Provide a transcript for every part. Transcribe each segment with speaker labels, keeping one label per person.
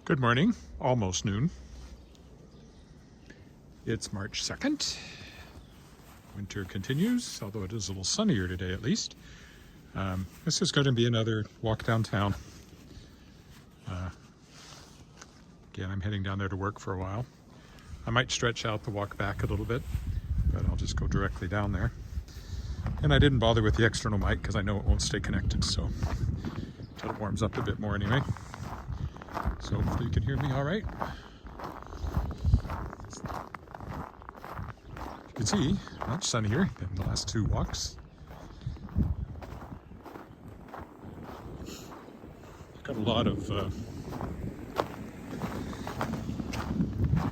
Speaker 1: Good morning, almost noon. It's March 2nd. Winter continues, although it is a little sunnier today at least. This is going to be another walk downtown. Again, I'm heading down there to work for a while. I might stretch out the walk back a little bit, but I'll just go directly down there. And I didn't bother with the external mic because I know it won't stay connected, so until it warms up a bit more anyway. So hopefully you can hear me all right. You can see, much sunnier than the last two walks. I've got a lot of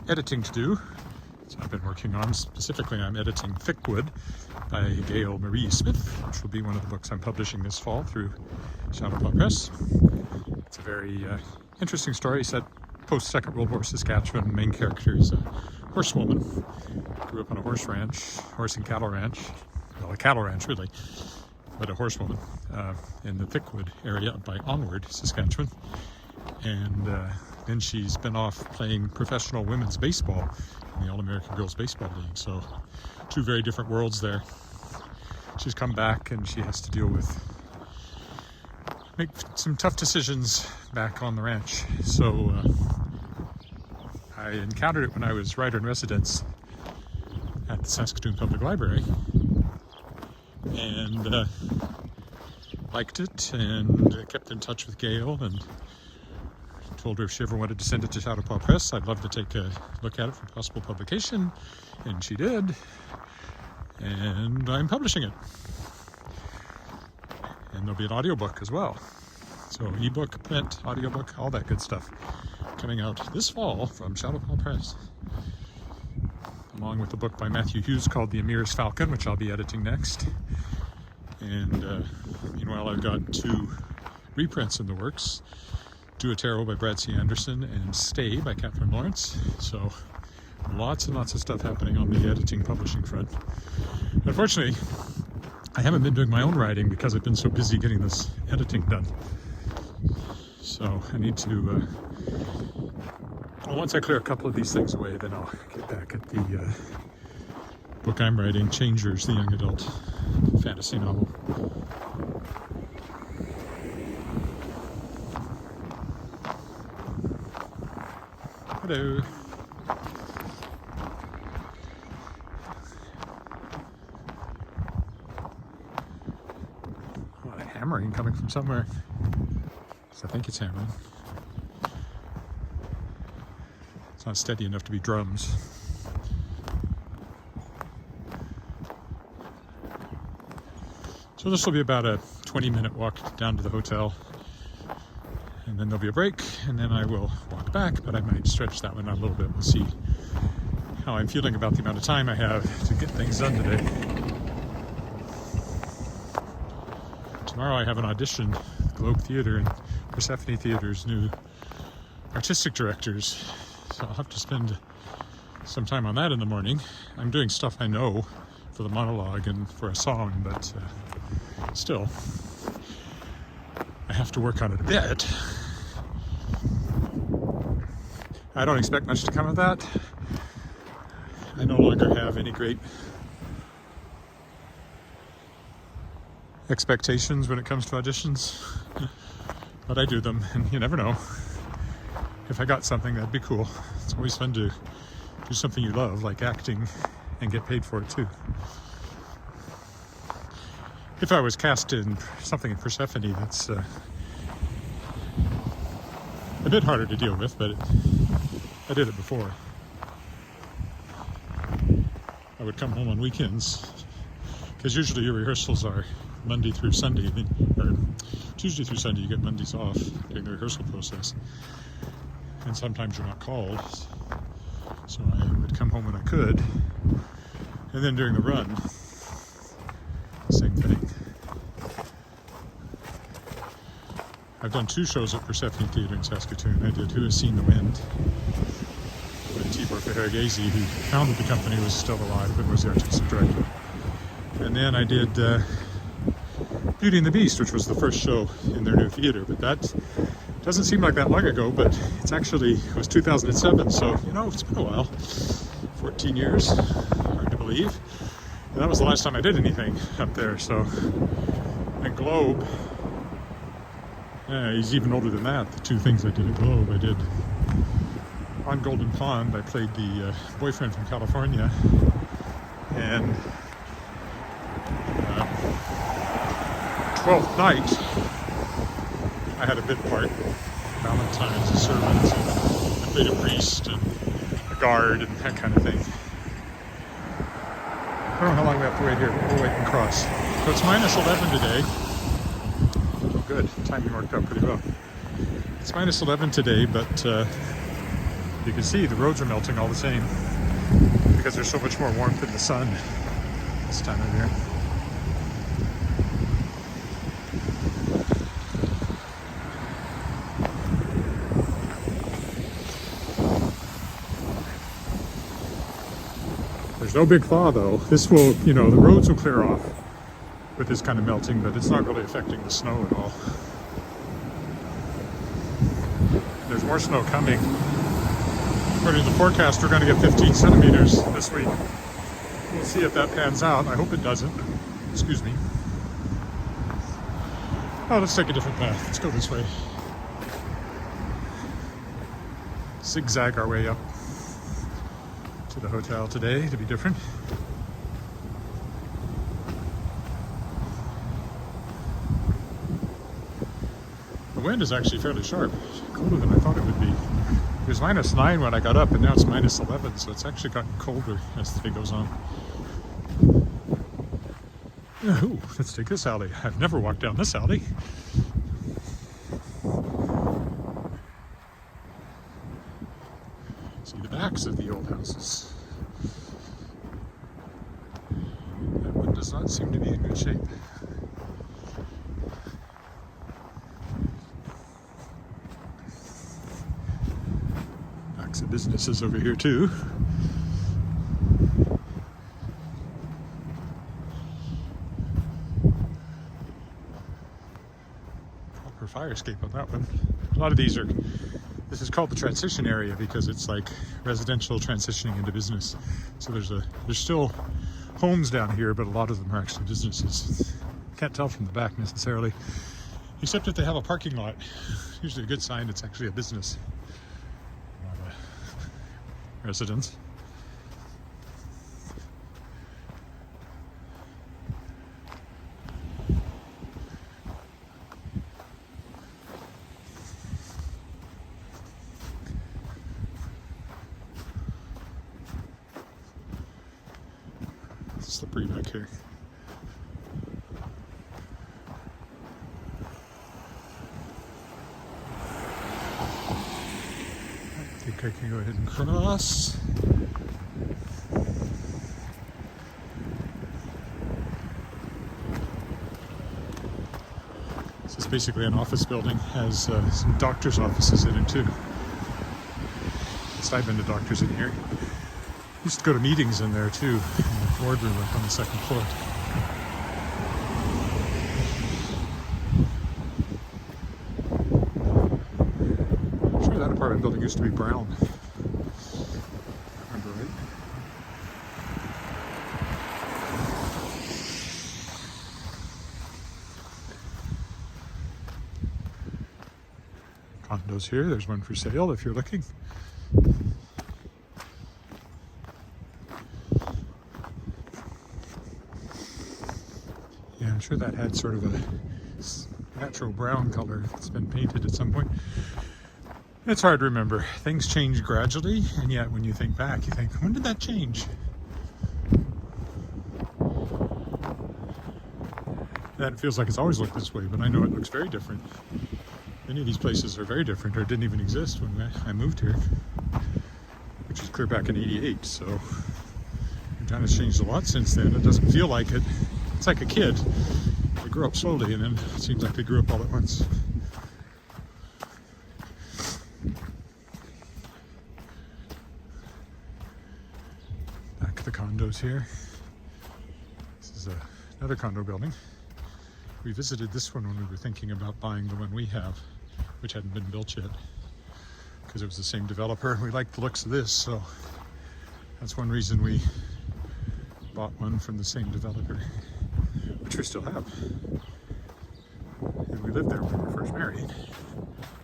Speaker 1: editing to do. So I've been working on, specifically I'm editing Thickwood by Gail Marie Smith, which will be one of the books I'm publishing this fall through Shadowpaw Press. It's a very interesting story set post-Second World War Saskatchewan. The main character is a horsewoman. Grew up on a horse and cattle ranch. Well, a cattle ranch really, but a horsewoman in the Thickwood area up by Onward, Saskatchewan. And then she's been off playing professional women's baseball in the All-American Girls Baseball League. So two very different worlds there. She's come back and she has to deal with make some tough decisions back on the ranch. So I encountered it when I was writer-in-residence at the Saskatoon Public Library and liked it and kept in touch with Gail and told her if she ever wanted to send it to Shadowpaw Press, I'd love to take a look at it for possible publication, and she did, and I'm publishing it. And there'll be an audiobook as well. So ebook, print, audiobook, all that good stuff coming out this fall from Shadowpaw Press. Along with a book by Matthew Hughes called The Emir's Falcon, which I'll be editing next. And meanwhile, I've got two reprints in the works. Do a Tarot by Brad C. Anderson and Stay by Catherine Lawrence. So lots and lots of stuff happening on the editing publishing front. Unfortunately, I haven't been doing my own writing because I've been so busy getting this editing done. So I need to, once I clear a couple of these things away, then I'll get back at the book I'm writing, Changers, the young adult fantasy novel. Hello. Hammering coming from somewhere. So I think it's hammering. It's not steady enough to be drums. So this will be about a 20-minute walk down to the hotel. And then there'll be a break, and then I will walk back, but I might stretch that one out a little bit. We'll see how I'm feeling about the amount of time I have to get things done today. Tomorrow I have an audition at Globe Theatre and Persephone Theatre's new artistic directors. So I'll have to spend some time on that in the morning. I'm doing stuff I know for the monologue and for a song, but still, I have to work on it a bit. I don't expect much to come of that. I no longer have any great expectations when it comes to auditions, but I do them, and you never know. If I got something, that'd be cool. It's always fun to do something you love, like acting, and get paid for it too. If I was cast in something in Persephone, that's a bit harder to deal with, but I did it before. I would come home on weekends, because usually your rehearsals are Monday through Sunday, or Tuesday through Sunday. You get Mondays off during the rehearsal process, and sometimes you're not called, so I would come home when I could, and then during the run, same thing. I've done two shows at Persephone Theatre in Saskatoon. I did Who Has Seen the Wind, when Tibor Ferragesi, who founded the company, was still alive and was the artistic director. And then I did Beauty and the Beast, which was the first show in their new theater, but that Doesn't seem like that long ago, but it was 2007, so, you know, it's been a while. 14 years, hard to believe. And that was the last time I did anything up there, so. And Globe, he's even older than that. The two things I did at Globe, I did on Golden Pond, I played the boyfriend from California, and 12th Night, I had a bit part. Valentine's, a servant, I played a priest and a guard and that kind of thing. I don't know how long we have to wait here. We'll wait and cross. So it's minus 11 today. Oh, good. Timing worked out pretty well. It's minus 11 today, but you can see the roads are melting all the same because there's so much more warmth in the sun this time of year. There's no big thaw though. This will, the roads will clear off with this kind of melting, but it's not really affecting the snow at all. There's more snow coming. According to the forecast, we're going to get 15 centimeters this week. We'll see if that pans out. I hope it doesn't. Excuse me. Oh, let's take a different path. Let's go this way. Zigzag our way up to the hotel today to be different. The wind is actually fairly sharp. Colder than I thought it would be. It was minus 9 when I got up, and now it's minus 11, so it's actually gotten colder as the day goes on. Ooh, let's take this alley. I've never walked down this alley. See the backs of the old houses. That one does not seem to be in good shape. Backs of businesses over here too. Proper fire escape on that one. A lot of these are, this is called the transition area because it's like residential transitioning into business. So there's still homes down here, but a lot of them are actually businesses. Can't tell from the back necessarily, except if they have a parking lot. Usually a good sign it's actually a business, not a residence. Slippery back here. I think I can go ahead and cross. This is basically an office building, has some doctor's offices in it too. I've been to doctors in here. Used to go to meetings in there too, in the boardroom up on the second floor. I'm sure that apartment building used to be brown. Remember right? Condos here, there's one for sale if you're looking. I'm sure that had sort of a natural brown color that's been painted at some point. It's hard to remember. Things change gradually, and yet when you think back, you think, when did that change? That feels like it's always looked this way, but I know it looks very different. Many of these places are very different or didn't even exist when I moved here, which was clear back in '88, so town has changed a lot since then. It doesn't feel like it. It's like a kid. They grow up slowly and then it seems like they grew up all at once. Back of the condos here. This is another condo building. We visited this one when we were thinking about buying the one we have. which hadn't been built yet, because it was the same developer. We liked the looks of this, so that's one reason we bought one from the same developer, which we still have. And we lived there when we were first married,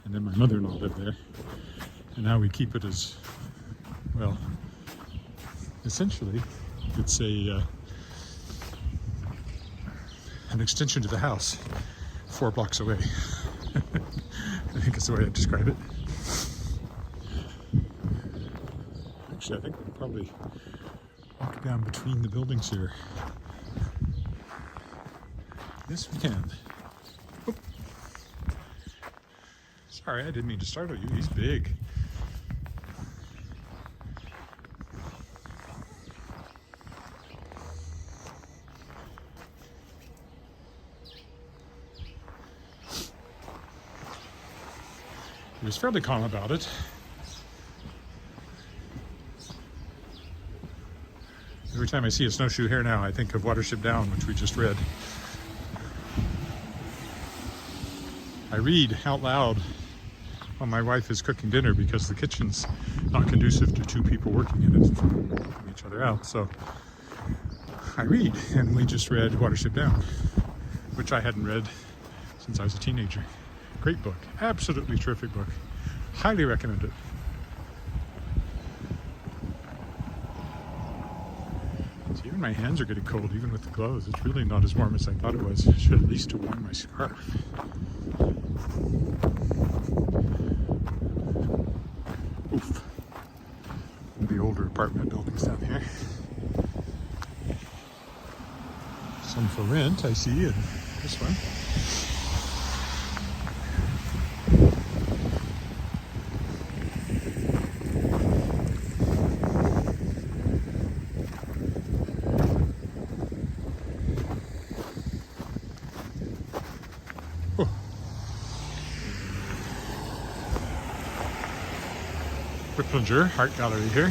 Speaker 1: and then my mother-in-law lived there, and now we keep it as, well, essentially it's an extension to the house 4 blocks away. I think that's the way I'd describe it. Actually, I think we'll probably walk down between the buildings here. Yes, we can. Oop. Sorry, I didn't mean to startle you. He's big. He was fairly calm about it. Every time I see a snowshoe hare now, I think of Watership Down, which we just read. I read out loud while my wife is cooking dinner because the kitchen's not conducive to 2 people working in it from each other out. So I read, and we just read Watership Down, which I hadn't read since I was a teenager. Great book, absolutely terrific book. Highly recommend it. So even my hands are getting cold, even with the gloves. It's really not as warm as I thought it was. I should at least have worn my scarf. Oof. The older apartment buildings down here. Some for rent, I see, and this one. Whipplinger Art Gallery here.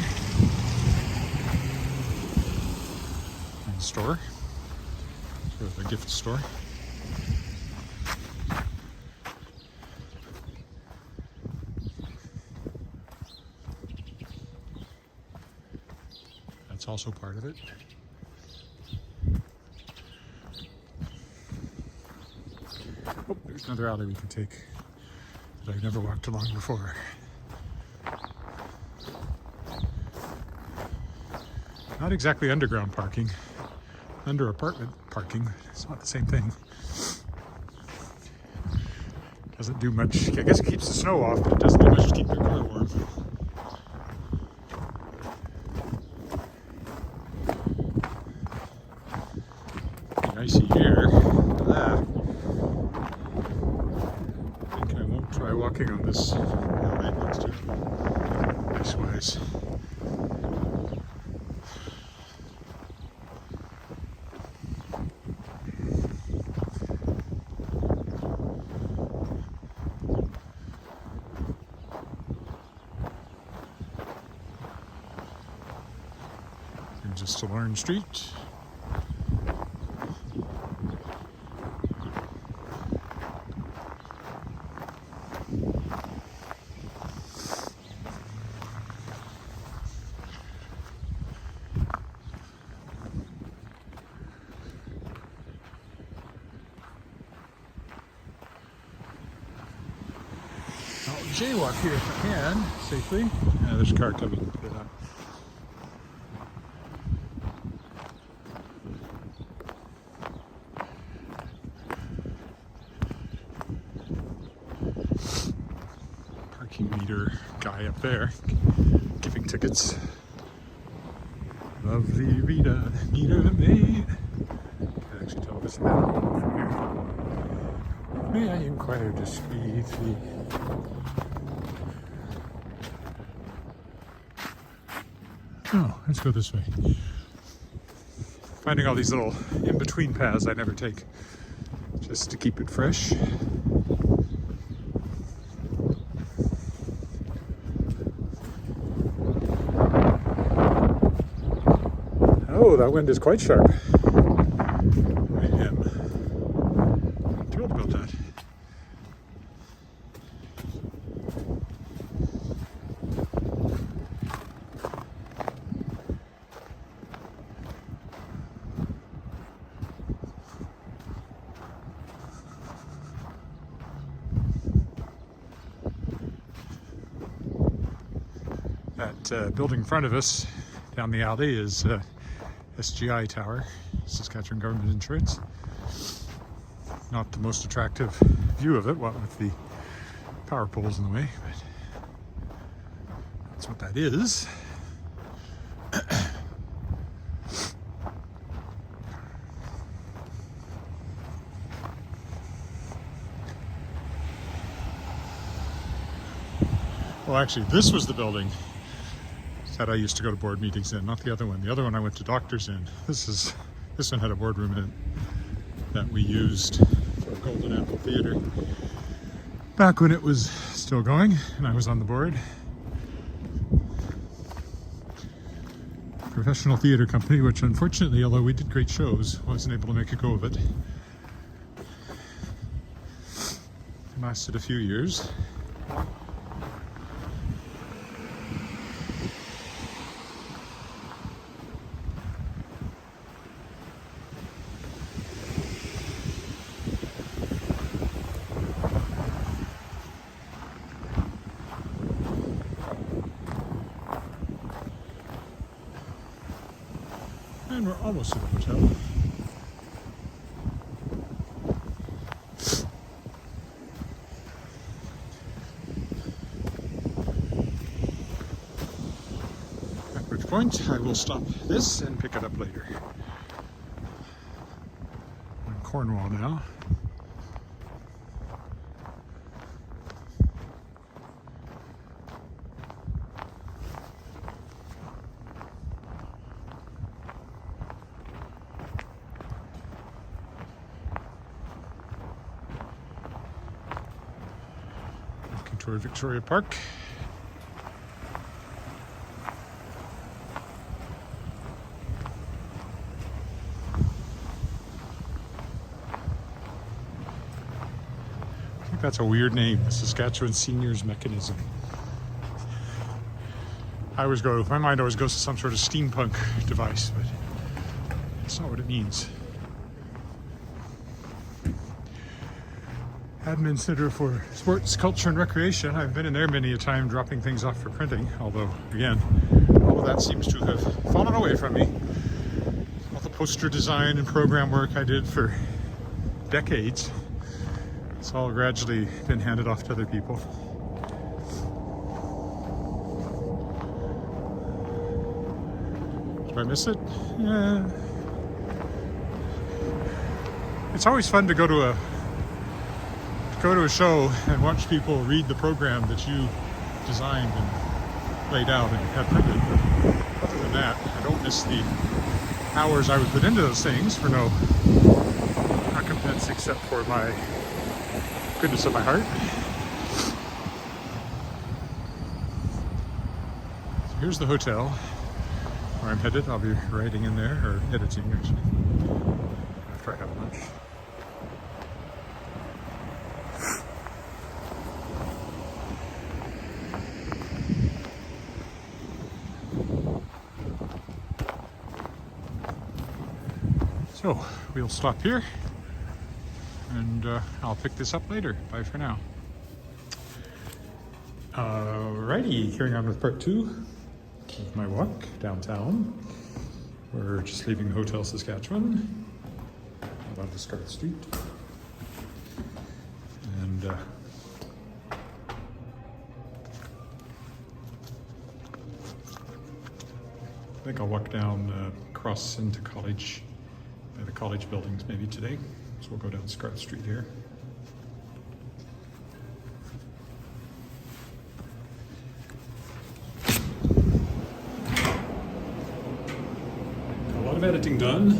Speaker 1: And store. Sort of a gift store. That's also part of it. Oh, there's another alley we can take that I've never walked along before. Not exactly underground parking, under apartment parking. It's not the same thing. Doesn't do much. I guess it keeps the snow off, but it doesn't do much to keep your car warm. Icy here. I think I won't try walking on this alley next to ice-wise. Just to Lawrence Street. I'll jaywalk here if I can, safely. Yeah, there's a car coming. Put it on. Meter guy up there giving tickets. Lovely Rita, meter maid. Can't actually tell if it's that from here. May I inquire discreetly? Oh, let's go this way. Finding all these little in-between paths I never take, just to keep it fresh. Oh, that wind is quite sharp. I am thrilled about that. That building in front of us down the alley is SGI Tower, Saskatchewan Government Insurance. Not the most attractive view of it, what with the power poles in the way, but that's what that is. Well, actually, this was the building that I used to go to board meetings in, not the other one. The other one I went to doctors in. This one had a boardroom in it that we used for Golden Apple Theatre back when it was still going and I was on the board. Professional theatre company, which unfortunately, although we did great shows, wasn't able to make a go of it. It lasted a few years. And we're almost to the hotel. At which point I will stop this and pick it up later. I'm in Cornwall now. Toward Victoria Park. I think that's a weird name, the Saskatchewan Seniors Mechanism. My mind always goes to some sort of steampunk device, but that's not what it means. Admin Center for Sports, Culture and Recreation. I've been in there many a time dropping things off for printing, although again, all of that seems to have fallen away from me. All the poster design and program work I did for decades, it's all gradually been handed off to other people. Did I miss it? Yeah. It's always fun to go to a show and watch people read the program that you designed and laid out and had printed. But other than that, I don't miss the hours I would put into those things for no recompense except for my goodness of my heart. So here's the hotel where I'm headed. I'll be writing in there, or editing actually, after I have lunch. So we'll stop here and I'll pick this up later. Bye for now. Alrighty, carrying on with part 2 of my walk downtown. We're just leaving the Hotel Saskatchewan, above the Scarlet Street. And I think I'll walk down across into College, by the college buildings maybe today. So we'll go down Scarlet Street here. A lot of editing done.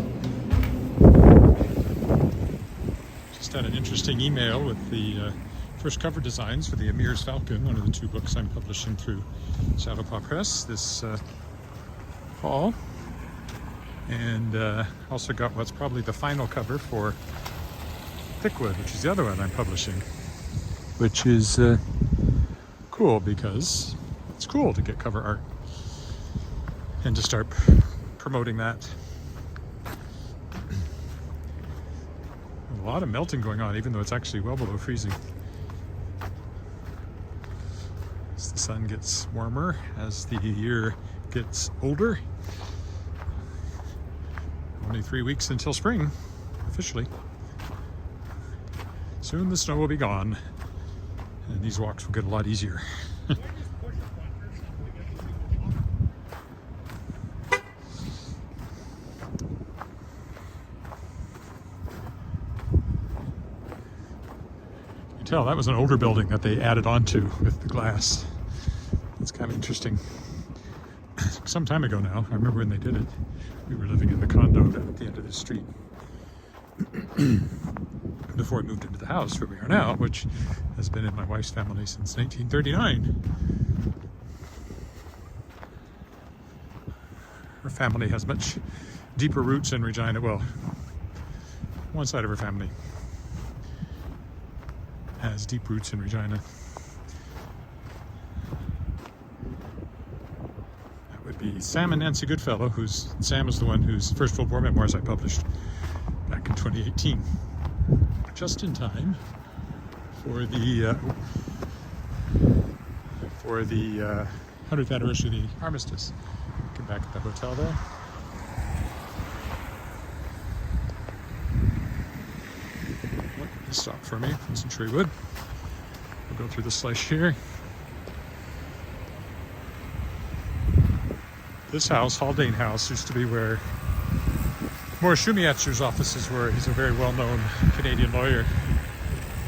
Speaker 1: Just had an interesting email with the first cover designs for the Emir's Falcon, one of the 2 books I'm publishing through Shadowpaw Press this fall. And also got what's probably the final cover for Thickwood, which is the other one I'm publishing, which is cool because it's cool to get cover art and to start promoting that. A lot of melting going on, even though it's actually well below freezing. as the sun gets warmer, as the year gets older. Only 3 weeks until spring, officially. Soon the snow will be gone, and these walks will get a lot easier. Tell that was an older building that they added onto with the glass. It's kind of interesting. Some time ago now, I remember when they did it, we were living in the condo down at the end of the street before we moved into the house where we are now, which has been in my wife's family since 1939. Her family has much deeper roots in Regina. Well, one side of her family has deep roots in Regina. That would be Sam and Nancy Goodfellow, Sam is the one whose First World War memoirs I published back in 2018. Just in time for the 100th anniversary of the armistice. Get back at the hotel there. He stopped for me. Wasn't sure he would. We'll go through the slush here. This house, Haldane House, used to be where Morris Shumiatzer's offices were. He's a very well-known Canadian lawyer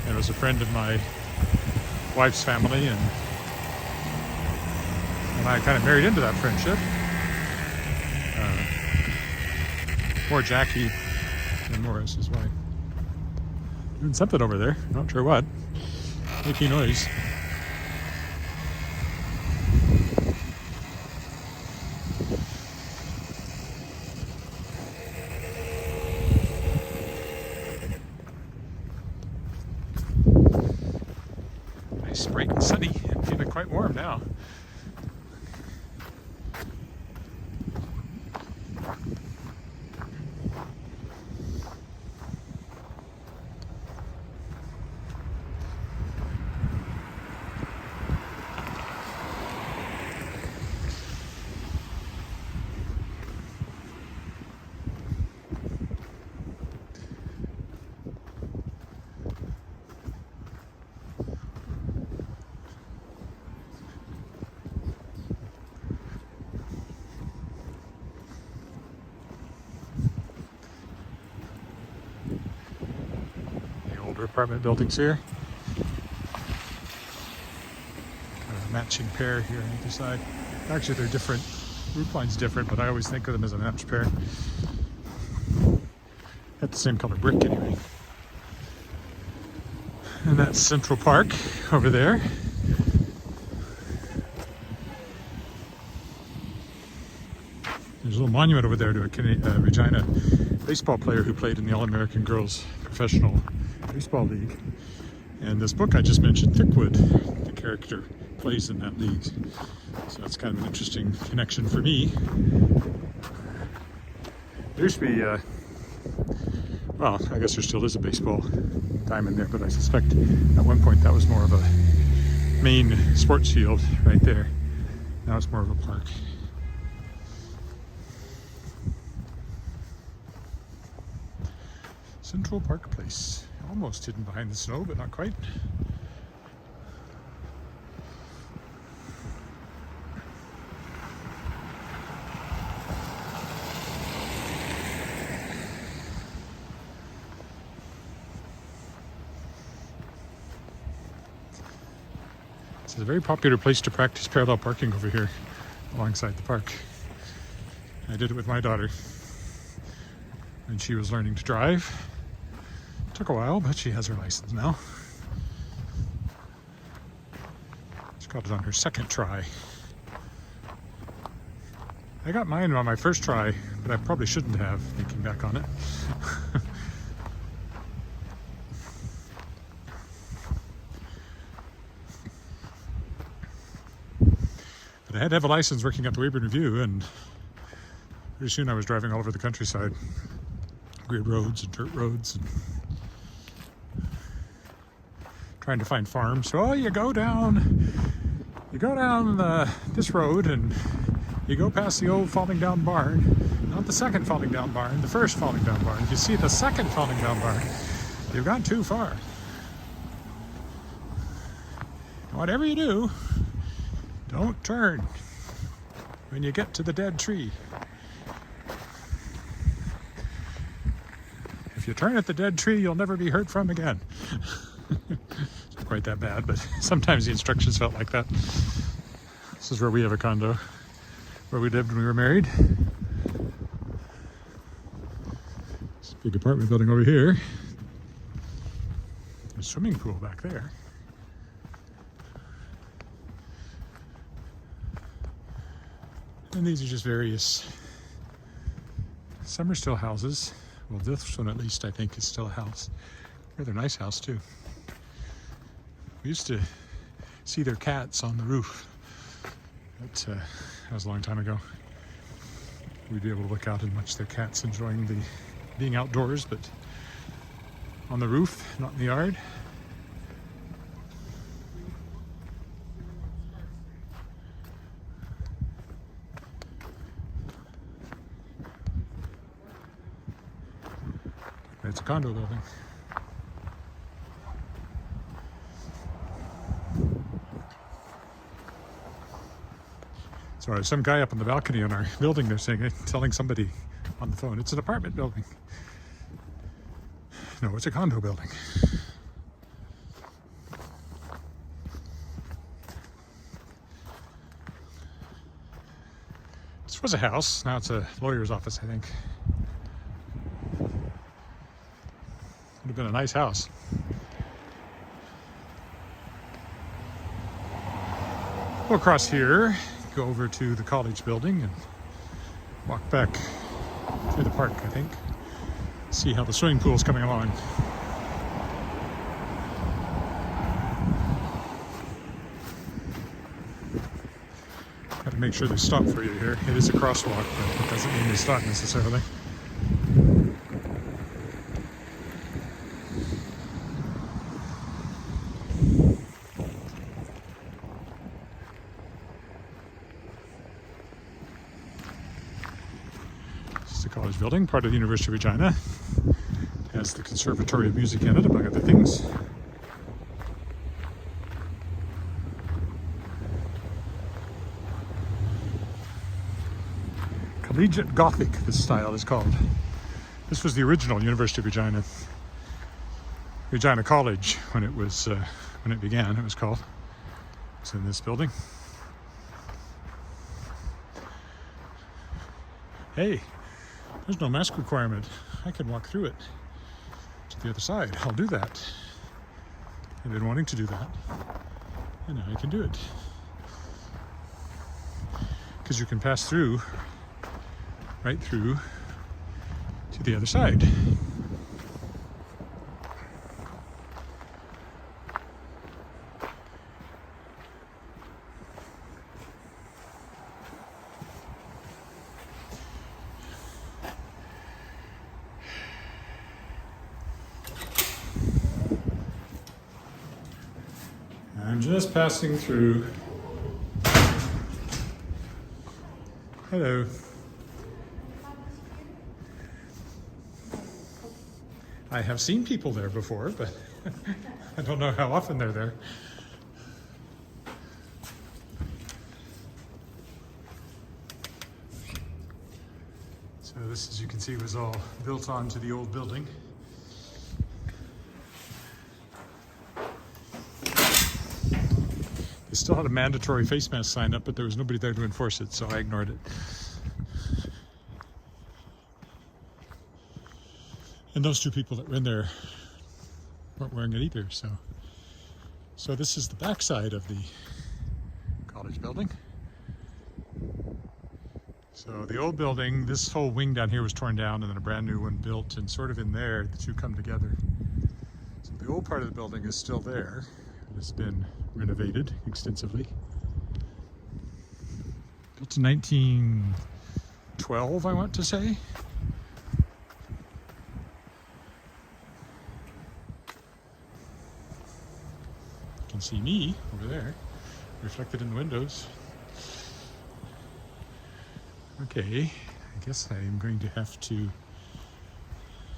Speaker 1: and was a friend of my wife's family, and I kind of married into that friendship. More Jackie than Morris, his wife. Doing something over there, not sure what. Making noise. Nice, bright and sunny, and feeling quite warm now. Apartment buildings here. Kind of a matching pair here on either side. Actually, they're different. Roof line's different, but I always think of them as a matched pair. Got the same color brick anyway. And that's Central Park over there. There's a little monument over there to a Regina baseball player who played in the All-American Girls Professional Baseball League. And this book I just mentioned, Thickwood, the character plays in that league. So that's kind of an interesting connection for me. There used to be, well, I guess there still is a baseball diamond there, but I suspect at one point that was more of a main sports field right there. Now it's more of a park. Central Park Place. Almost hidden behind the snow, but not quite. This is a very popular place to practice parallel parking over here alongside the park. I did it with my daughter when she was learning to drive. Took a while, but she has her license now. She got it on her second try. I got mine on my first try, but I probably shouldn't have, thinking back on it. But I had to have a license working at the Weyburn Review, and pretty soon I was driving all over the countryside. Grid roads and dirt roads, and trying to find farms. So you go go down this road and you go past the old falling down barn, not the second falling down barn, the first falling down barn. If you see the second falling down barn, you've gone too far. Whatever you do, don't turn when you get to the dead tree. If you turn at the dead tree, you'll never be heard from again. It's not quite that bad, but sometimes the instructions felt like that. This is where we have a condo, where we lived when we were married. This big apartment building over here. There's a swimming pool back there. And these are just various, some are still houses. Well, this one at least I think is still a house. Rather nice house too. We used to see their cats on the roof. But, that was a long time ago. We'd be able to look out and watch their cats enjoying being outdoors, but on the roof, not in the yard. It's a condo building. So there's some guy up on the balcony on our building there telling somebody on the phone, it's an apartment building. No, it's a condo building. This was a house, now it's a lawyer's office, I think. Would have been a nice house. Go across here, go over to the college building and walk back through the park, I think. See how the swimming pool's coming along. Got to make sure they stop for you here. It is a crosswalk, but it doesn't mean they stop necessarily. The college building, part of the University of Regina. It has the Conservatory of Music in it, among other things. Collegiate Gothic, this style is called. This was the original University of Regina. Regina College, when it began, it was called. It's in this building. Hey, there's no mask requirement. I can walk through it to the other side. I'll do that. I've been wanting to do that, and now I can do it. Because you can pass through, right through to the other side. I'm just passing through. Hello. I have seen people there before, but I don't know how often they're there. So this, as you can see, was all built onto the old building. They still had a mandatory face mask sign up, but there was nobody there to enforce it, so I ignored it. And those two people that were in there weren't wearing it either, so this is the backside of the college building. So the old building, this whole wing down here was torn down and then a brand new one built, and sort of in there the two come together. So the old part of the building is still there. It's been renovated extensively. Built in 1912, I want to say. You can see me over there. reflected in the windows. Okay, I guess I'm going to have to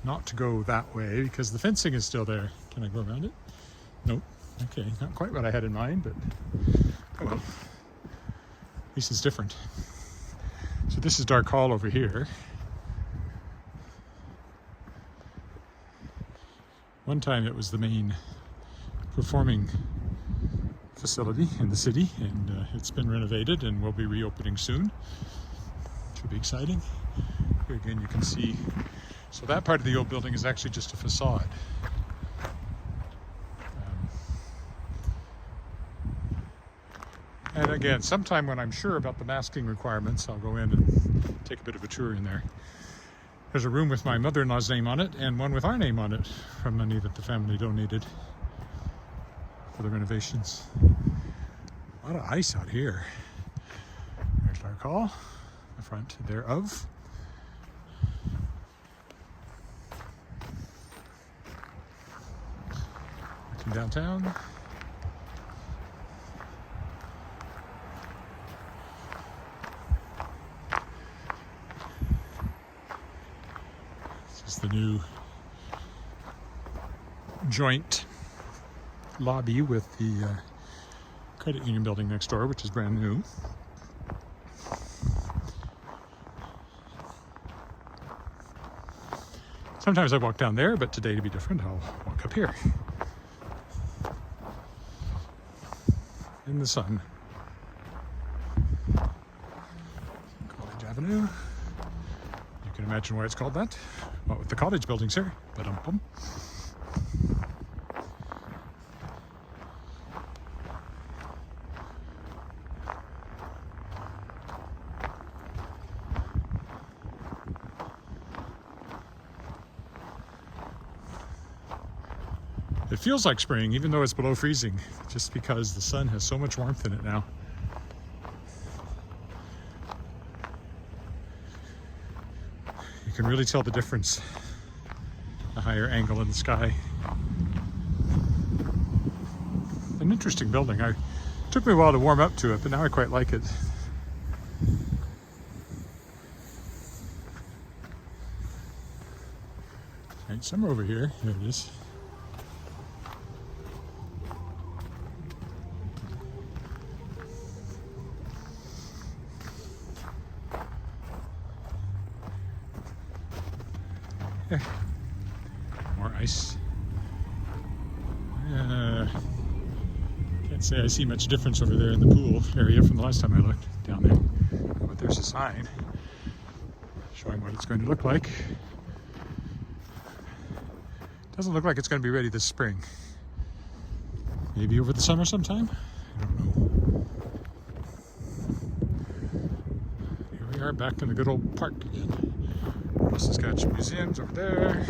Speaker 1: not to go that way because the fencing is still there. Can I go around it? Nope. Okay, not quite what I had in mind, but oh well. At least it's different. So this is Dark Hall over here. One time it was the main performing facility in the city, and it's been renovated and will be reopening soon. Should be exciting. Here again you can see, so that part of the old building is actually just a facade. And again, sometime when I'm sure about the masking requirements, I'll go in and take a bit of a tour in there. There's a room with my mother-in-law's name on it and one with our name on it from money that the family donated for the renovations. A lot of ice out here. There's Dark Hall, the front thereof. Looking downtown. This is the new joint lobby with the credit union building next door, which is brand new. Sometimes I walk down there, but today to be different, I'll walk up here. In the sun. College Avenue. You can imagine why it's called that. Well, with the college buildings here. Ba-dum-bum. It feels like spring, even though it's below freezing, just because the sun has so much warmth in it now. You can really tell the difference, a higher angle in the sky. An interesting building. It took me a while to warm up to it, but now I quite like it. Right, somewhere over here, there it is. There. More ice. Can't say I see much difference over there in the pool area from the last time I looked down there. But there's a sign showing what it's going to look like. Doesn't look like it's going to be ready this spring. Maybe over the summer sometime? I don't know. Here we are back in the good old park again. The Saskatchewan Museum's over there.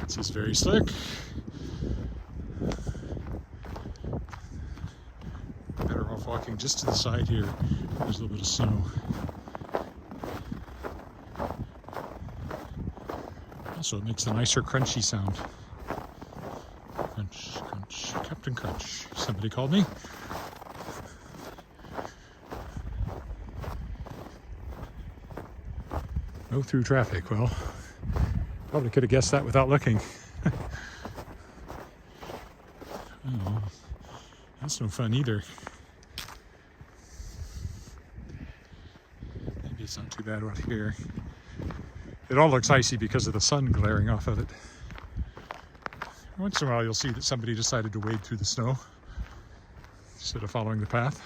Speaker 1: This is very slick. Better off walking just to the side here. There's a little bit of snow. Also, it makes a nicer crunchy sound. Crunch, crunch, Captain Crunch. Somebody called me. No through traffic. Well, probably could have guessed that without looking. Oh, that's no fun either. Maybe it's not too bad out here. It all looks icy because of the sun glaring off of it. Once in a while you'll see that somebody decided to wade through the snow instead of following the path.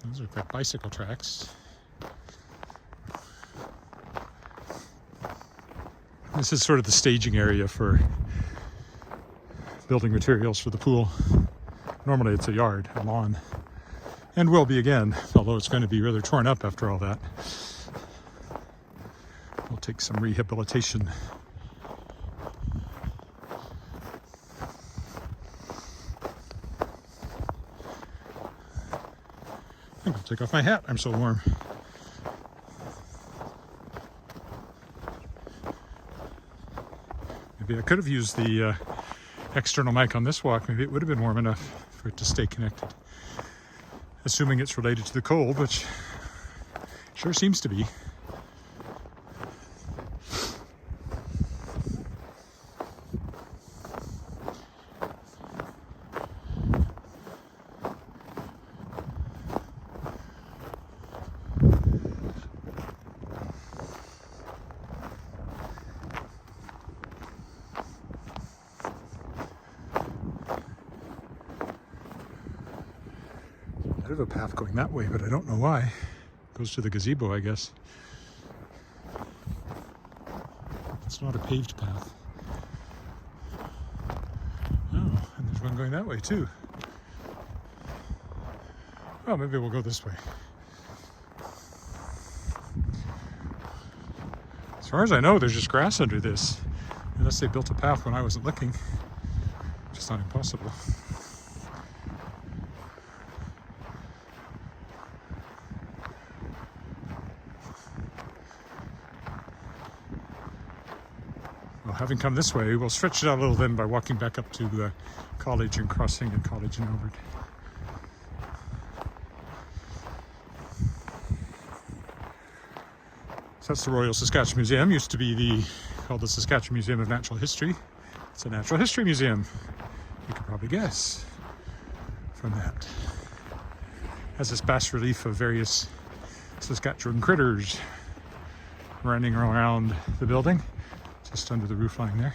Speaker 1: Those are quick bicycle tracks. This is sort of the staging area for building materials for the pool. Normally it's a yard, a lawn, and will be again, although it's going to be rather torn up after all that. We'll take some rehabilitation. I think I'll take off my hat, I'm so warm. Maybe Maybe I could have used the external mic on this walk. Maybe it would have been warm enough for it to stay connected. Assuming it's related to the cold, which sure seems to be. Bit of a path going that way, but I don't know why. It goes to the gazebo, I guess. It's not a paved path. Oh, and there's one going that way too. Well, maybe we'll go this way. As far as I know, there's just grass under this. Unless they built a path when I wasn't looking. Just not impossible. Well, having come this way, we'll stretch it out a little then by walking back up to College and crossing at College and Albert. So that's the Royal Saskatchewan Museum. Used to be called the Saskatchewan Museum of Natural History. It's a natural history museum. You could probably guess from that. Has this bas relief of various Saskatchewan critters running around the building. Just under the roof line there.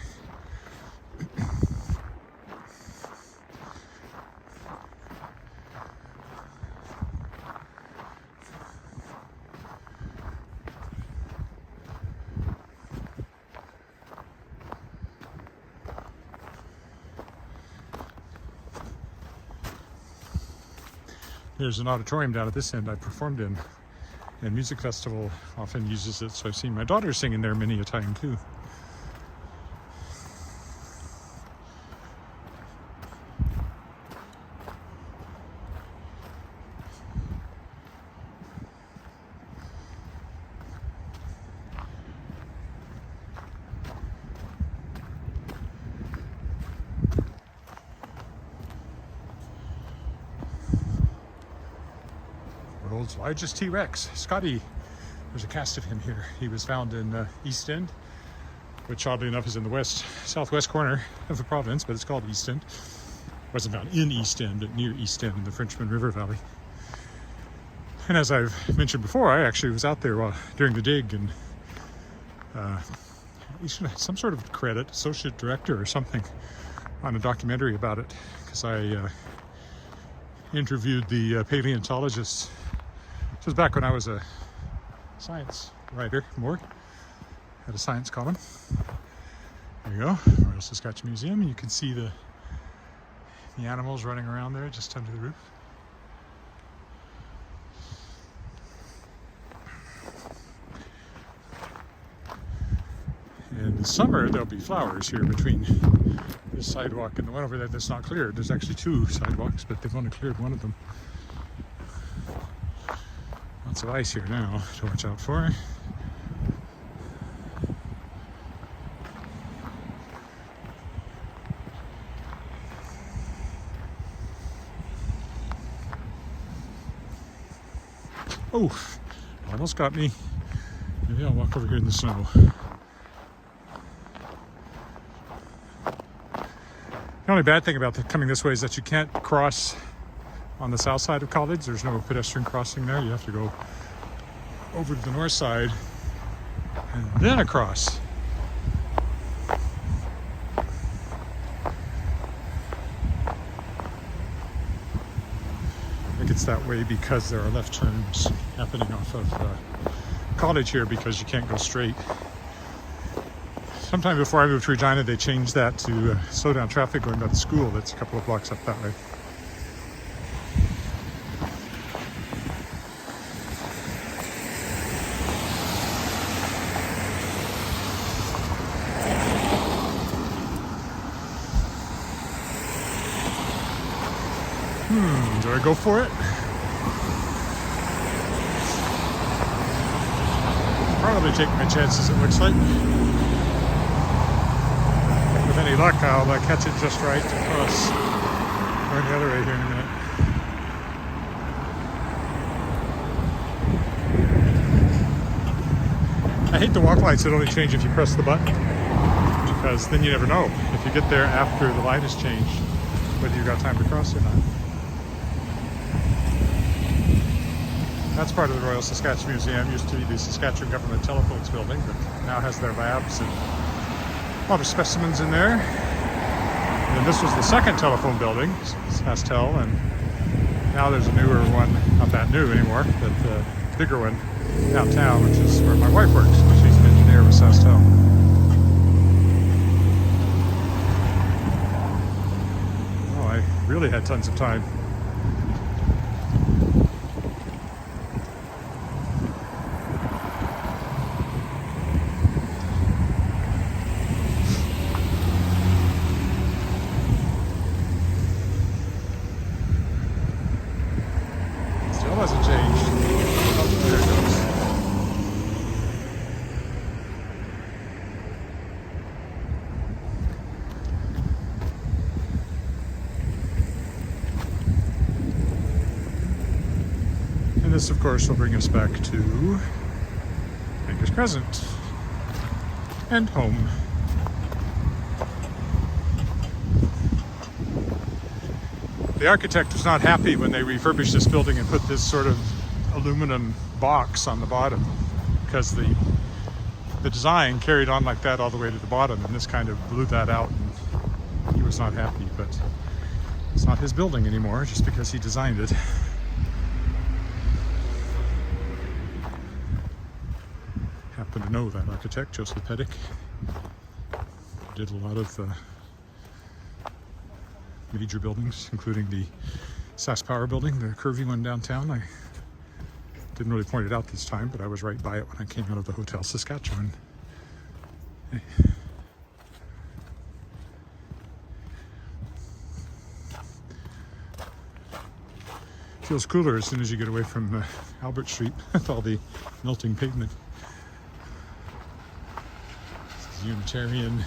Speaker 1: There's an auditorium down at this end I performed in, and music festival often uses it, so I've seen my daughter sing in there many a time too. World's largest T-Rex, Scotty. There's a cast of him here. He was found in East End, which oddly enough is in the southwest corner of the province, but it's called East End. It wasn't found in East End, but near East End in the Frenchman River Valley. And as I've mentioned before, I actually was out there during the dig, and he should have some sort of credit, associate director or something, on a documentary about it, because I interviewed the paleontologists. This was back when I was a science writer, more at a science column. There you go, Royal Saskatchewan Museum. You can see the animals running around there just under the roof. In the summer, there'll be flowers here between this sidewalk and the one over there that's not cleared. There's actually two sidewalks, but they've only cleared one of them. Lots of ice here now to watch out for. Oh, almost got me. Maybe I'll walk over here in the snow. The only bad thing about coming this way is that you can't cross on the south side of College. There's no pedestrian crossing there. You have to go over to the north side and then across. I think it's that way because there are left turns happening off of College here, because you can't go straight. Sometime before I moved to Regina, they changed that to slow down traffic going by the school. That's a couple of blocks up that way. Do I go for it? Probably take my chances, it looks like. any luck, I'll catch it just right to cross. Or the other way here in a minute. I hate the walk lights that only change if you press the button, because then you never know if you get there after the light has changed whether you got time to cross or not. That's part of the Royal Saskatchewan Museum. Used to be the Saskatchewan Government Telephones building, but now has their labs and a lot of specimens in there. And this was the second telephone building, Sastel, and now there's a newer one, not that new anymore, but the bigger one downtown, which is where my wife works. She's an engineer with Sastel. Oh, I really had tons of time. Still hasn't changed. Oh, there it goes. And this, of course, will bring us back to Angus Crescent and home. The architect was not happy when they refurbished this building and put this sort of aluminum box on the bottom, because the design carried on like that all the way to the bottom, and this kind of blew that out, and he was not happy. But it's not his building anymore just because he designed it. Happen to know that architect, Joseph Pettick. Did a lot of major buildings, including the SAS Power building, the curvy one downtown. I didn't really point it out this time, but I was right by it when I came out of the Hotel Saskatchewan. Hey. Feels cooler as soon as you get away from Albert Street with all the melting pavement. This is Unitarian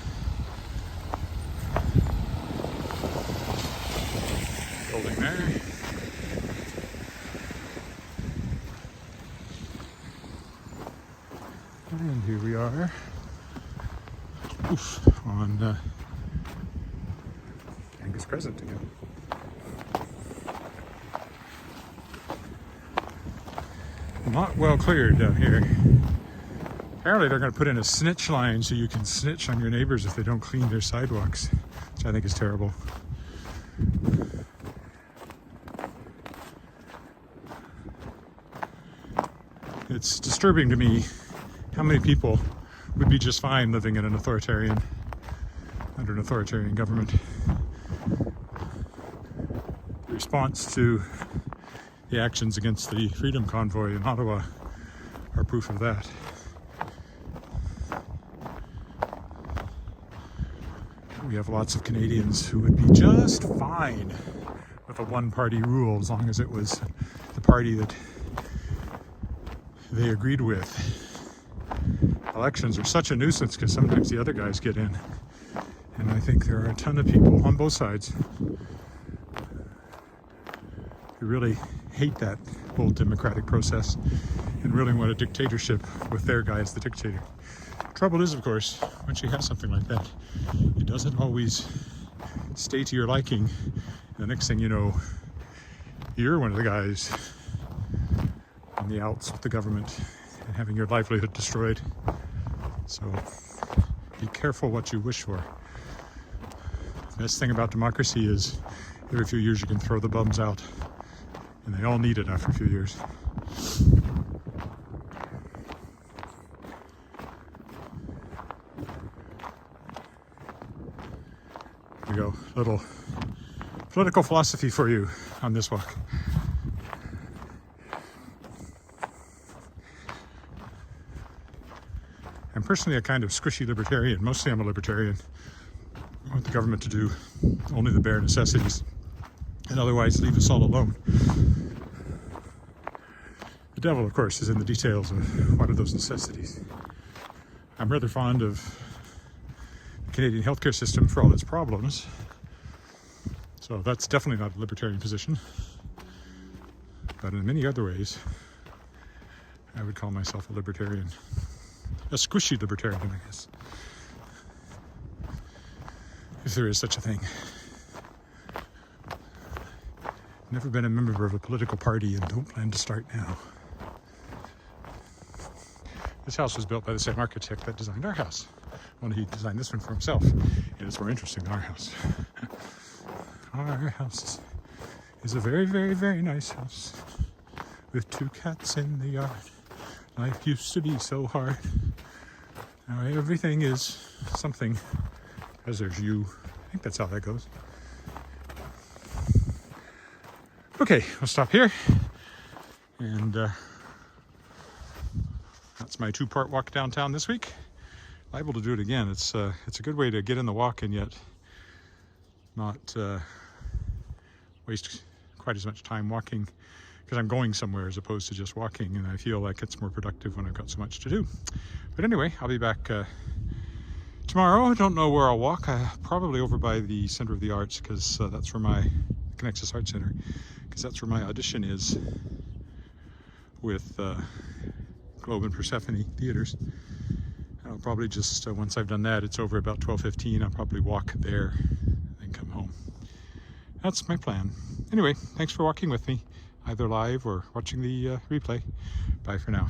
Speaker 1: building there. And here we are, on Angus Crescent again. Not well cleared down here. Apparently they're going to put in a snitch line so you can snitch on your neighbors if they don't clean their sidewalks, which I think is terrible. It's disturbing to me how many people would be just fine living in under an authoritarian government. The response to the actions against the Freedom Convoy in Ottawa are proof of that. We have lots of Canadians who would be just fine with a one-party rule as long as it was the party that they agreed with. Elections are such a nuisance because sometimes the other guys get in. And I think there are a ton of people on both sides who really hate that whole democratic process and really want a dictatorship with their guy as the dictator. Trouble is, of course, once you have something like that, it doesn't always stay to your liking. And the next thing you know, you're one of the guys on the outs with the government and having your livelihood destroyed. So be careful what you wish for. The best thing about democracy is every few years you can throw the bums out, and they all need it after a few years. There you go, little political philosophy for you on this walk. I'm personally a kind of squishy libertarian. Mostly I'm a libertarian. I want the government to do only the bare necessities and otherwise leave us all alone. The devil, of course, is in the details of what are those necessities. I'm rather fond of Canadian healthcare system for all its problems. So that's definitely not a libertarian position. But in many other ways, I would call myself a libertarian. A squishy libertarian, I guess. If there is such a thing. Never been a member of a political party and don't plan to start now. This house was built by the same architect that designed our house. Well, he designed this one for himself, and it's more interesting than our house. Our house is a very, very, very nice house with 2 cats in the yard. Life used to be so hard. Now everything is something, because there's you. I think that's how that goes. Okay, I'll stop here. And that's my 2-part walk downtown this week. Liable to do it again. It's a good way to get in the walk and yet not waste quite as much time walking, because I'm going somewhere as opposed to just walking, and I feel like it's more productive when I've got so much to do. But anyway, I'll be back tomorrow. I don't know where I'll walk. Probably over by the Center of the Arts, because that's where my Connexus Art Center, because that's where my audition is with Globe and Persephone Theaters. I'll probably just, once I've done that, it's over about 12:15, I'll probably walk there and come home. That's my plan. Anyway, thanks for walking with me, either live or watching the replay. Bye for now.